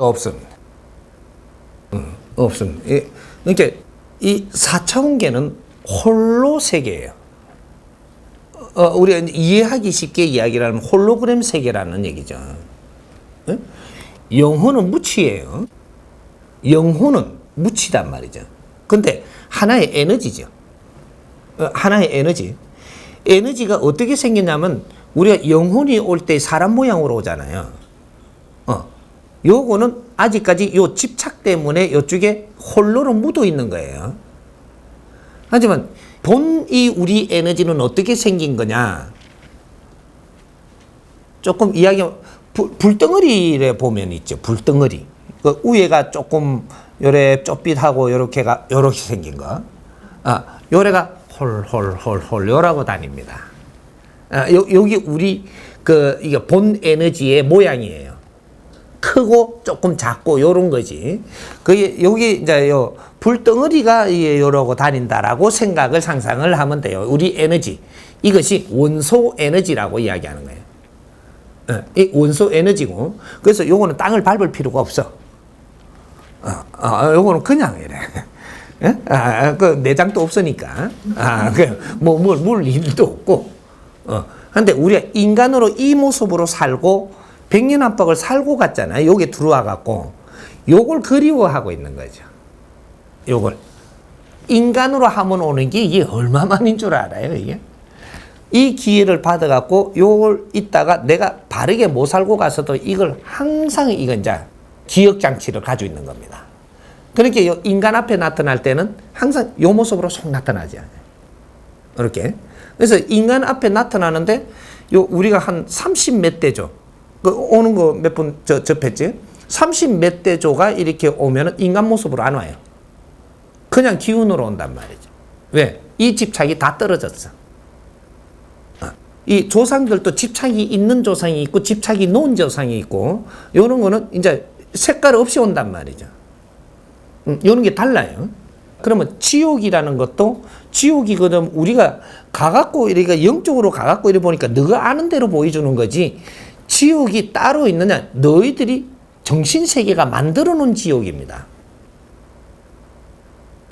없습니다. 없습니다. 그러니까 이 4차원계는 홀로 세계예요. 우리가 이해하기 쉽게 이야기를 하면 홀로그램 세계라는 얘기죠. 영혼은 무치예요. 영혼은 무치단 말이죠. 근데 하나의 에너지죠. 하나의 에너지. 에너지가 어떻게 생겼냐면 우리가 영혼이 올 때 사람 모양으로 오잖아요. 요거는 아직까지 요 집착 때문에 요쪽에 홀로로 묻어 있는 거예요. 하지만 이 우리 에너지는 어떻게 생긴 거냐? 조금 불덩어리를 보면 있죠. 불덩어리. 그 위에가 조금 요래 좁빛하고 요렇게 생긴 거. 요래가 홀 요라고 다닙니다. 여기 우리 이게 본 에너지의 모양이에요. 크고 조금 작고 요런 거지. 여기 이제 요 불덩어리가 요러고 다닌다라고 상상을 하면 돼요. 우리 에너지. 이것이 원소 에너지라고 이야기하는 거예요. 이 원소 에너지고. 그래서 요거는 땅을 밟을 필요가 없어. 요거는 그냥 이래. 그 내장도 없으니까. 물 일도 없고. 근데 우리가 인간으로 이 모습으로 살고 100년 압박을 살고 갔잖아요. 여기 들어와 갖고 요걸 그리워하고 있는 거죠. 요걸 인간으로 하면 오는 게 이게 얼마만인 줄 알아요, 이게? 이 기회를 받아 갖고 요걸 있다가 내가 바르게 못 살고 가서도 이걸 항상 이건 이제 기억 장치를 가지고 있는 겁니다. 그렇게 인간 앞에 나타날 때는 항상 요 모습으로 속 나타나지 않아요. 이렇게. 그래서 인간 앞에 나타나는데 우리가 한 30 몇 대죠. 오는 거 몇 번 접했지? 30 몇 대조가 이렇게 오면은 인간 모습으로 안 와요. 그냥 기운으로 온단 말이죠. 왜? 이 집착이 다 떨어졌어. 이 조상들도 집착이 있는 조상이 있고 집착이 놓은 조상이 있고 요런 거는 이제 색깔 없이 온단 말이죠. 요런 게 달라요. 그러면 지옥이라는 것도 지옥이거든 우리가 가갖고 이렇게 영적으로 가갖고 이래 보니까 너가 아는 대로 보여주는 거지. 지옥이 따로 있느냐? 너희들이 정신세계가 만들어 놓은 지옥입니다.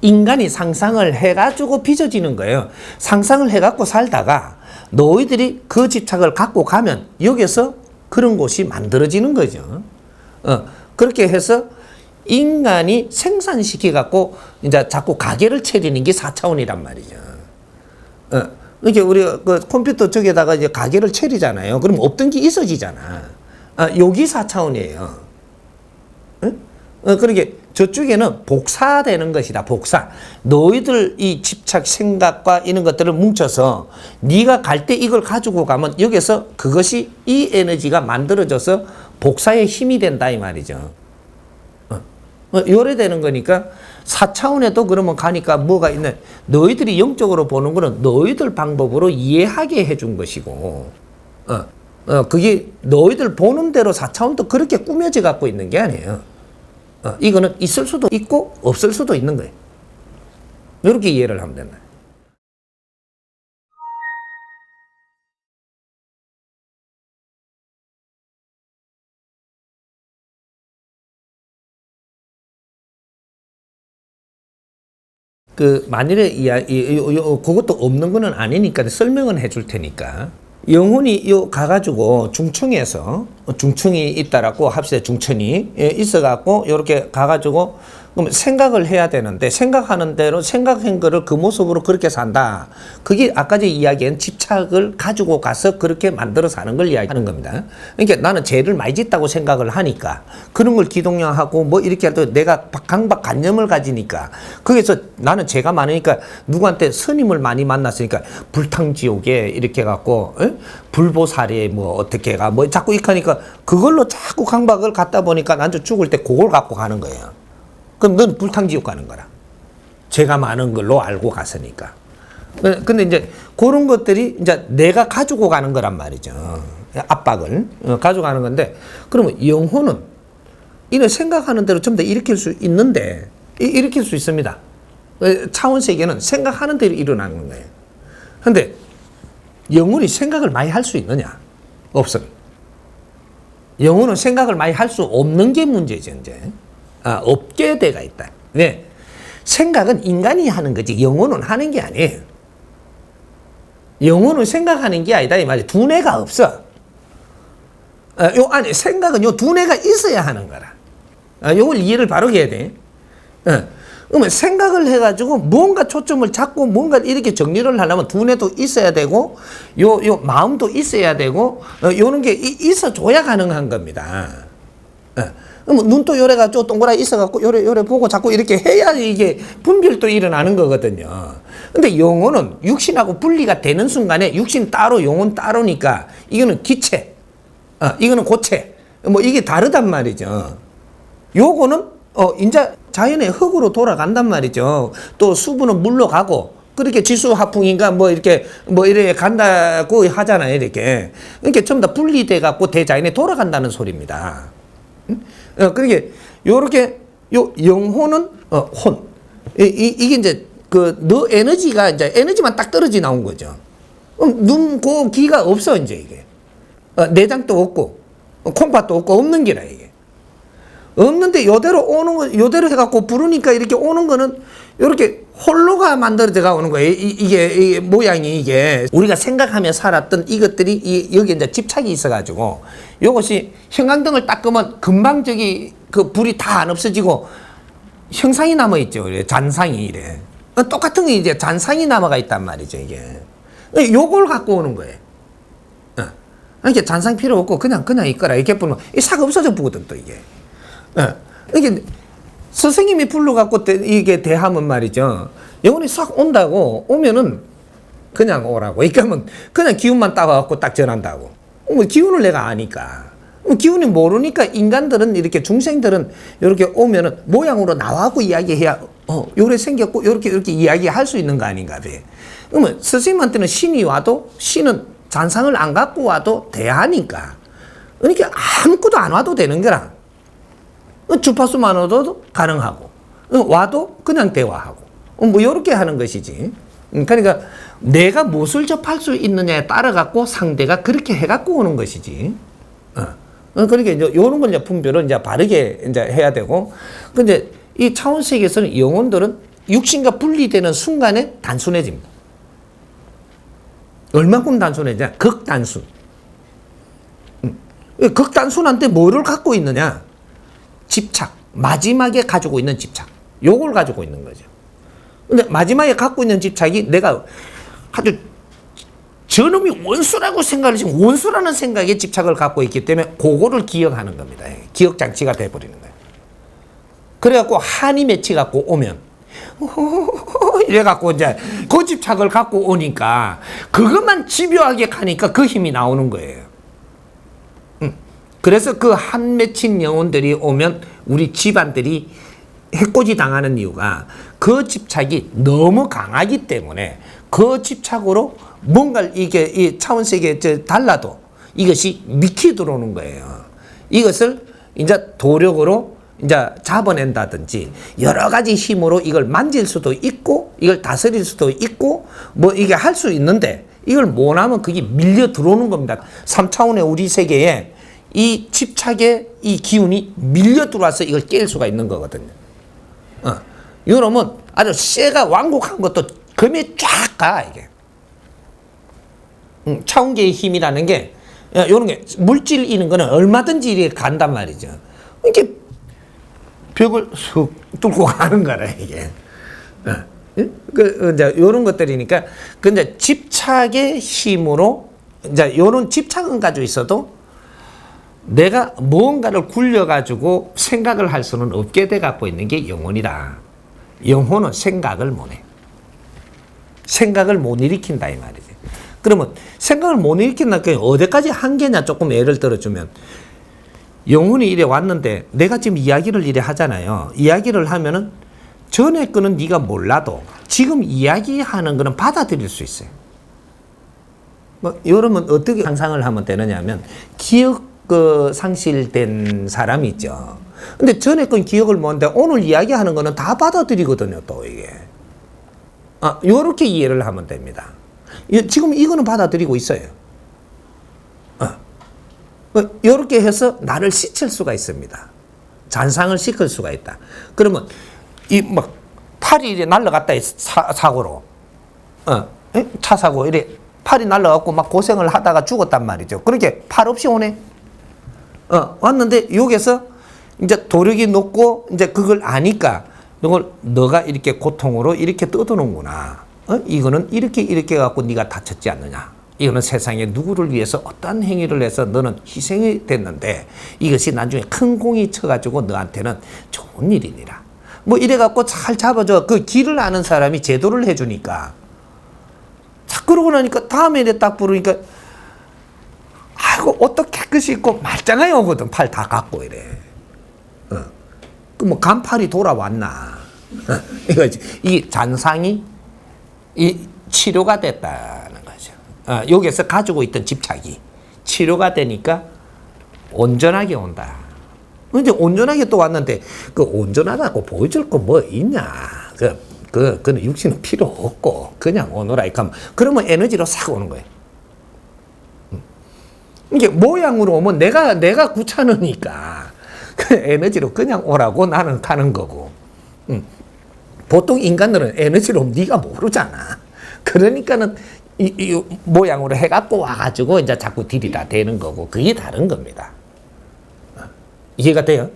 인간이 상상을 해가지고 빚어지는 거예요. 상상을 해갖고 살다가 너희들이 그 집착을 갖고 가면 여기서 그런 곳이 만들어지는 거죠. 그렇게 해서 인간이 생산시켜갖고 이제 자꾸 가게를 차리는 게 4차원이란 말이죠. 이렇게 우리가 그 컴퓨터 쪽에다가 이제 가게를 차리잖아요. 그럼 없던 게 있어지잖아. 여기 4차원이에요. 그러니까 저쪽에는 복사되는 것이다. 복사. 너희들 이 집착 생각과 이런 것들을 뭉쳐서 네가 갈 때 이걸 가지고 가면 여기서 그것이 이 에너지가 만들어져서 복사의 힘이 된다 이 말이죠. 요래 되는 거니까 4차원에도 그러면 가니까 뭐가 있네. 너희들이 영적으로 보는 거는 너희들 방법으로 이해하게 해준 것이고, 그게 너희들 보는 대로 4차원도 그렇게 꾸며져 갖고 있는 게 아니에요. 이거는 있을 수도 있고 없을 수도 있는 거예요. 이렇게 이해를 하면 된다. 만일에 그것도 없는 거는 아니니까 설명은 해줄 테니까. 영혼이 가가지고 중층이 있다라고 합시다. 중천이 있어갖고 이렇게 가가지고 그럼 생각을 해야 되는데 생각하는 대로 생각한 거를 그 모습으로 그렇게 산다. 그게 아까 이야기한 집착을 가지고 가서 그렇게 만들어 사는 걸 이야기하는 겁니다. 그러니까 나는 죄를 많이 짓다고 생각을 하니까 그런 걸 기동량하고 뭐 이렇게 할 때 내가 강박관념을 가지니까 거기서 나는 죄가 많으니까 누구한테 스님을 많이 만났으니까 불탕지옥에 이렇게 해갖고 불보살에 뭐 어떻게 가 뭐 자꾸 이렇게 하니까 그걸로 자꾸 강박을 갖다 보니까 나도 죽을 때 그걸 갖고 가는 거예요. 그럼 넌 불탕지옥 가는 거라. 죄가 많은 걸로 알고 갔으니까. 근데 이제 그런 것들이 이제 내가 가지고 가는 거란 말이죠. 압박을 가져가는 건데, 그러면 영혼은 이런 생각하는 대로 좀 더 일으킬 수 있는데, 일으킬 수 있습니다. 차원 세계는 생각하는 대로 일어나는 거예요. 근데 영혼이 생각을 많이 할 수 있느냐? 없어요. 영혼은 생각을 많이 할 수 없는 게 문제죠, 이제. 없게 돼가 있다. 왜? 생각은 인간이 하는 거지, 영혼은 하는 게 아니에요. 영혼은 생각하는 게 아니다, 이 말이야. 두뇌가 없어. 요 안에 생각은 요 두뇌가 있어야 하는 거라. 요걸 이해를 바르게 해야 돼. 그러면 생각을 해가지고 뭔가 초점을 잡고 뭔가 이렇게 정리를 하려면 두뇌도 있어야 되고, 요 마음도 있어야 되고, 요런 게 있어줘야 가능한 겁니다. 그러면 눈도 요래가지고 동그랗게 있어갖고 요래 보고 자꾸 이렇게 해야 이게 분별도 일어나는 거거든요. 근데 영혼은 육신하고 분리가 되는 순간에 육신 따로 영혼 따로니까 이거는 기체, 이거는 고체, 뭐 이게 다르단 말이죠. 요거는 이제 자연의 흙으로 돌아간단 말이죠. 또 수분은 물로 가고, 그렇게 지수화풍인가 뭐 이렇게 간다고 하잖아요, 이렇게. 그러니까 전부 다 분리돼 갖고 대자연에 돌아간다는 소리입니다. 그러니까 요렇게 요 영혼은 혼, 이게 이제 너 에너지가 이제 에너지만 딱 떨어지 나온 거죠. 눈, 고, 귀가 없어 이제 이게. 내장도 없고 콩팥도 없고 없는 게라 이게. 없는데 요대로 오는 거, 요대로 해갖고 부르니까 이렇게 오는 거는 이렇게 홀로가 만들어져 오는 거예요. 이게 모양이 이게 우리가 생각하며 살았던 이것들이 여기 이제 집착이 있어가지고 요것이 형광등을 딱 끄면 금방 저기 그 불이 다 안 없어지고 형상이 남아있죠. 잔상이 이래. 똑같은 게 이제 잔상이 남아가 있단 말이죠, 이게. 요걸 갖고 오는 거예요. 이렇게 잔상 필요 없고 그냥 있거라. 이렇게 보면 이 싹 없어져 보거든, 또 이게. 이게 선생님이 불러갖고 이게 대하면 말이죠. 영혼이 싹 온다고 오면은 그냥 오라고. 그러니까 그냥 기운만 따와갖고 딱 전한다고. 뭐 기운을 내가 아니까. 기운이 모르니까 인간들은 이렇게 중생들은 이렇게 오면은 모양으로 나와갖고 이야기해야 요래 생겼고 이렇게 이야기할 수 있는 거 아닌가 봐. 그러면 선생님한테는 신이 와도 신은 잔상을 안 갖고 와도 대하니까. 그러니까 아무것도 안 와도 되는 거라. 주파수만 얻어도 가능하고, 와도 그냥 대화하고, 뭐, 요렇게 하는 것이지. 그러니까 내가 무엇을 접할 수 있느냐에 따라 갖고 상대가 그렇게 해갖고 오는 것이지. 그러니까 이제 요런 걸 이제 분별을 이제 바르게 이제 해야 되고, 근데 이 차원 세계에서는 영혼들은 육신과 분리되는 순간에 단순해집니다. 얼마큼 단순해지냐? 극단순. 극단순한테 뭐를 갖고 있느냐? 집착, 마지막에 가지고 있는 집착, 요걸 가지고 있는 거죠. 근데 마지막에 갖고 있는 집착이 내가 아주 저놈이 원수라고 생각을 지금 원수라는 생각에 집착을 갖고 있기 때문에 그거를 기억하는 겁니다. 기억 장치가 돼버리는 거예요. 그래갖고 한이 맺혀갖고 오면 이래갖고 이제 그 집착을 갖고 오니까 그것만 집요하게 가니까 그 힘이 나오는 거예요. 그래서 그 한 맺힌 영혼들이 오면 우리 집안들이 해코지 당하는 이유가 그 집착이 너무 강하기 때문에 그 집착으로 뭔가 이게 이 차원세계에 달라도 이것이 미키 들어오는 거예요. 이것을 이제 도력으로 이제 잡아낸다든지 여러 가지 힘으로 이걸 만질 수도 있고 이걸 다스릴 수도 있고 뭐 이게 할 수 있는데 이걸 못하면 그게 밀려 들어오는 겁니다. 3차원의 우리 세계에 이 집착의 이 기운이 밀려 들어와서 이걸 깰 수가 있는 거거든요. 이러면 아주 쇠가 완곡한 것도 금이 쫙 가, 이게. 차원계의 힘이라는 게, 요런 게, 물질 이런 거는 얼마든지 이렇게 간단 말이죠. 이렇게 벽을 쑥 뚫고 가는 거라, 이게. 이제 요런 것들이니까, 근데 집착의 힘으로, 이제 요런 집착은 가지고 있어도 내가 무언가를 굴려가지고 생각을 할 수는 없게 돼 갖고 있는 게 영혼이다. 영혼은 생각을 못 해. 생각을 못 일으킨다 이 말이지. 그러면 생각을 못 일으킨다니까 어디까지 한계냐 조금 예를 들어주면 영혼이 이래 왔는데 내가 지금 이야기를 이래 하잖아요. 이야기를 하면은 전에 거는 네가 몰라도 지금 이야기하는 거는 받아들일 수 있어요. 뭐 여러분 어떻게 상상을 하면 되느냐면 기억 상실된 사람이 있죠. 근데 전에 건 기억을 못하는데 오늘 이야기하는 거는 다 받아들이거든요, 또 이게. 요렇게 이해를 하면 됩니다. 지금 이거는 받아들이고 있어요. 이렇게 해서 나를 시칠 수가 있습니다. 잔상을 시킬 수가 있다. 그러면 이 막 팔이 이래 날라갔다 사고로 차 사고 이래 팔이 날라갔고 막 고생을 하다가 죽었단 말이죠. 그렇게 팔 없이 오네. 왔는데 여기서 이제 도력이 높고 이제 그걸 아니까 이걸 너가 이렇게 고통으로 이렇게 떠드는구나. 이거는 이렇게 갖고 네가 다쳤지 않느냐. 이거는 세상에 누구를 위해서 어떤 행위를 해서 너는 희생이 됐는데 이것이 나중에 큰 공이 쳐가지고 너한테는 좋은 일이니라. 뭐 이래갖고 잘 잡아줘. 그 길을 아는 사람이 제도를 해주니까. 자, 그러고 나니까 다음에 이래 딱 부르니까 아이고 옷도 깨끗이 입고 말짱하게 오거든. 팔 다 갖고 이래. 그 뭐 간팔이 돌아왔나. 이거지. 이 잔상이 이 치료가 됐다는 거죠. 여기서 가지고 있던 집착이 치료가 되니까 온전하게 온다. 이제 온전하게 또 왔는데 그 온전하다고 보여줄 거 뭐 있냐. 그는 육신은 필요 없고 그냥 오노라 이렇게 그러면 에너지로 싹 오는 거예요. 이게 모양으로 오면 내가 귀찮으니까 그 에너지로 그냥 오라고 나는 가는 거고. 보통 인간들은 에너지로 네가 모르잖아. 그러니까는 이 모양으로 해갖고 와가지고 이제 자꾸 들이다 대는 거고 그게 다른 겁니다. 이해가 돼요?